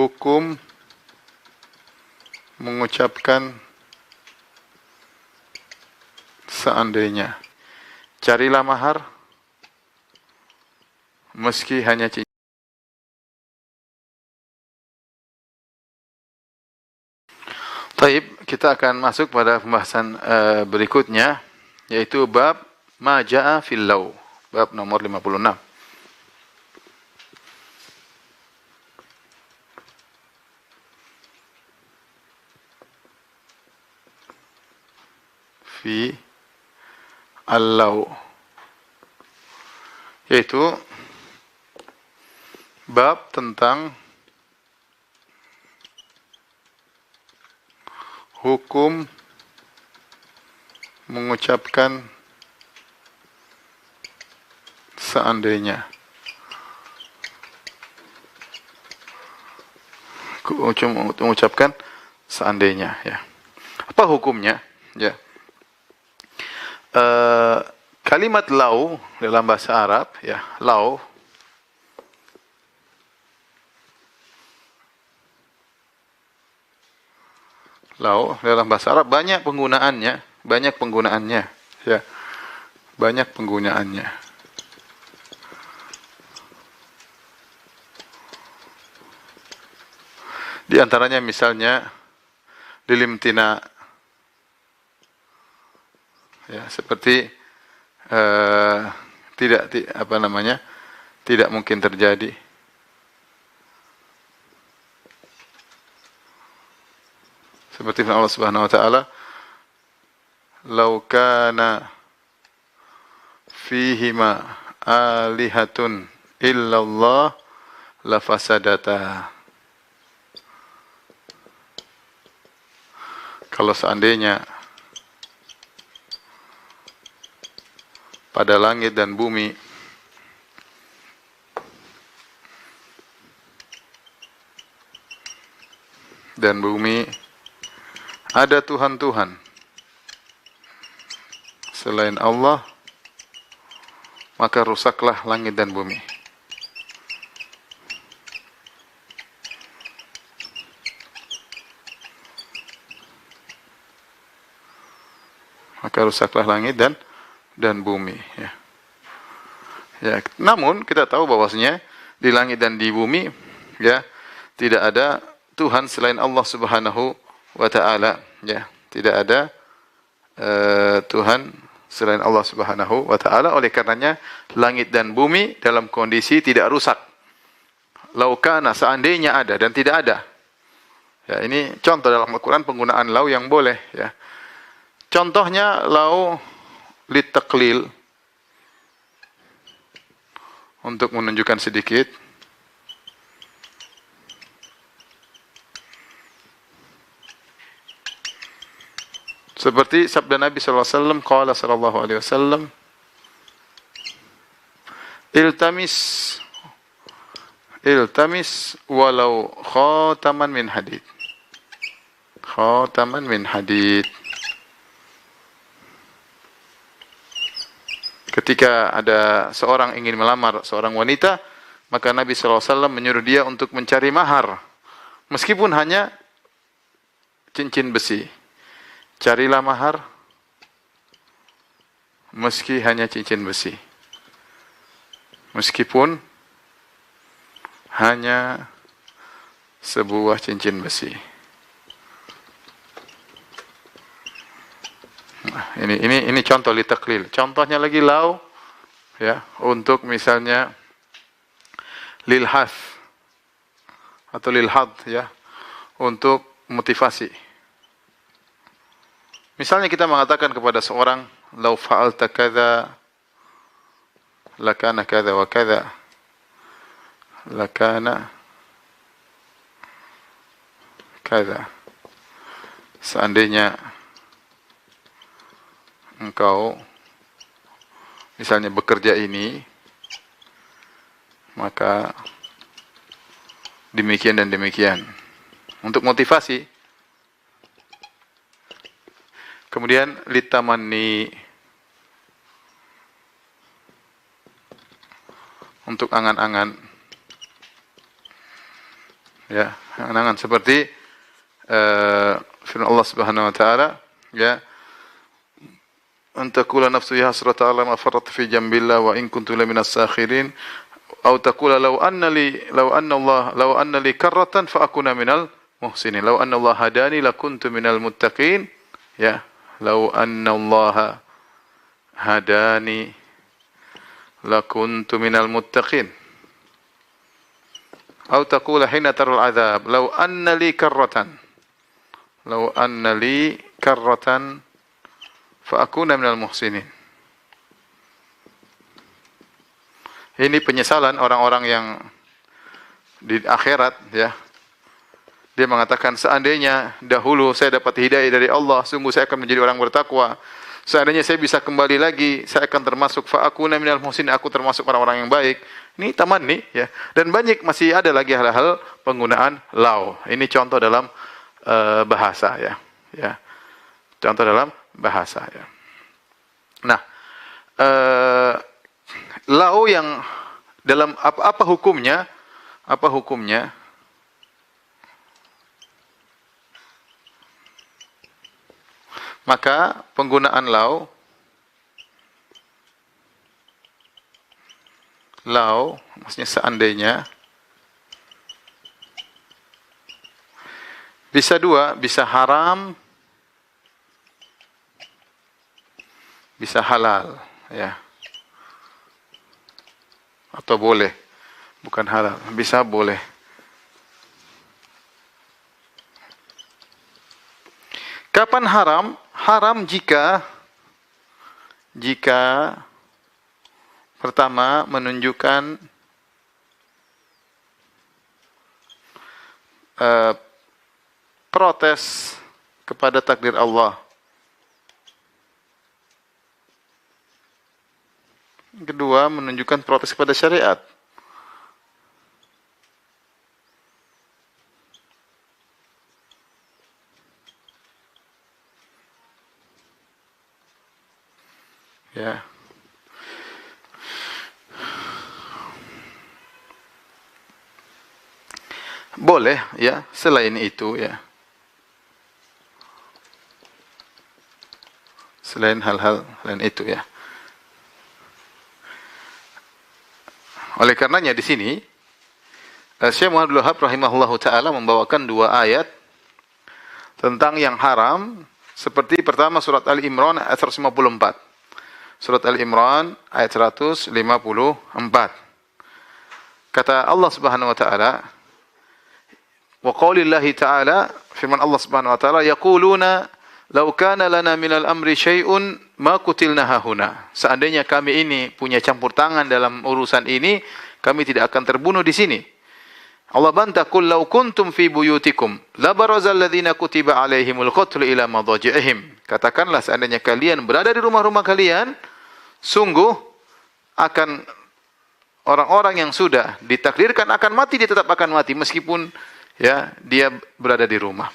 Hukum mengucapkan seandainya. Carilah mahar meski hanya cincin. Taib, kita akan masuk pada pembahasan berikutnya, yaitu bab ma jaa fil law, bab nomor 56. Fi al-law, yaitu bab tentang hukum mengucapkan seandainya. Mengucapkan seandainya, ya. Apa hukumnya? Ya. Kalimat law dalam bahasa Arab, ya, law dalam bahasa Arab banyak penggunaannya, ya, banyak penggunaannya. Di antaranya misalnya lilimtina, ya, seperti tidak mungkin terjadi. Seperti firman Allah Subhanahu wa taala, "Lau kana fihima alihatun illallah lafasadata." Kalau seandainya pada langit dan bumi ada Tuhan-Tuhan selain Allah, maka rusaklah langit dan bumi. Maka rusaklah langit dan bumi, ya. Ya, namun kita tahu bahwasanya di langit dan di bumi, ya, tidak ada Tuhan selain Allah Subhanahu wa taala, ya. Tidak ada Tuhan selain Allah Subhanahu wa taala. Oleh karenanya langit dan bumi dalam kondisi tidak rusak. Laukana, seandainya ada dan tidak ada. Ya, ini contoh dalam Al-Qur'an penggunaan lau yang boleh, ya. Contohnya lau litaqlil, untuk menunjukkan sedikit. Seperti sabda Nabi sallallahu alaihi wasallam, qala sallallahu alaihi wasallam, iltamis walau khataman min hadid. Khataman min hadid. Ketika ada seorang ingin melamar seorang wanita, maka Nabi sallallahu alaihi wasallam menyuruh dia untuk mencari mahar, meskipun hanya cincin besi. Carilah mahar meski hanya cincin besi, meskipun hanya sebuah cincin besi. Nah, ini contoh litaklil. Contohnya lagi lau, ya, untuk misalnya lilhas atau lilhad, ya, untuk motivasi. Misalnya kita mengatakan kepada seorang, lau fa'alta kadza lakana kadza wa kadza, lakana kadza. Seandainya engkau misalnya bekerja ini, maka demikian dan demikian. Untuk motivasi. Kemudian litamani, untuk angan-angan, Ya, angan-angan seperti firman Allah Subhanahu wa taala, ya, antakula nafsu ya hasrata ala ma farrat fi jambillah wa in kuntu laminas sakhirin, atau taqula law anna li karratan fa akuna minal muhsinin, law anna Allah hadani lakuntu minal muttaqin, ya, law anna Allah hadani lakuntu minal muttaqin. Atau taqula hina tarul azab law anna li karratan fa akuna minal muhsinin. Ini penyesalan orang-orang yang di akhirat, ya. Dia mengatakan, seandainya dahulu saya dapat hidayah dari Allah, sungguh saya akan menjadi orang bertakwa. Seandainya saya bisa kembali lagi, saya akan termasuk fa akuna minal muhsinin, aku termasuk orang-orang yang baik. Ini tamanni, ya. Dan banyak masih ada lagi hal-hal penggunaan law. Ini contoh dalam bahasa, ya. Ya. Contoh dalam bahasa, ya. Nah, law yang dalam apa hukumnya? Apa hukumnya? Maka penggunaan law maksudnya seandainya, bisa dua, bisa haram, bisa halal, ya. Atau boleh, bukan halal, bisa boleh. Kapan haram? Haram jika pertama menunjukkan protes kepada takdir Allah. Kedua, menunjukkan protes kepada syariat. Ya. Boleh, ya, selain itu, ya. Selain hal-hal lain itu, ya. Oleh karenanya di sini Syekh Muhammad Abdul Wahhab rahimahullahu taala membawakan dua ayat tentang yang haram, seperti pertama surat Ali Imran ayat 154. Surat Al-Imran ayat 154. Kata Allah Subhanahu wa taala, wa qaulillahi ta'ala, firman Allah Subhanahu wa taala, yaquluna law kana lana minal amri syai'un ma qutilna hahuna. Seandainya kami ini punya campur tangan dalam urusan ini, kami tidak akan terbunuh di sini. Allah bantah, qul law kuntum fi buyutikum la barazal ladzina kutiba alaihimul qatlu ila madaji'ihim. Katakanlah, seandainya kalian berada di rumah-rumah kalian, sungguh akan orang-orang yang sudah ditakdirkan akan mati, dia tetap akan mati meskipun, ya, dia berada di rumah.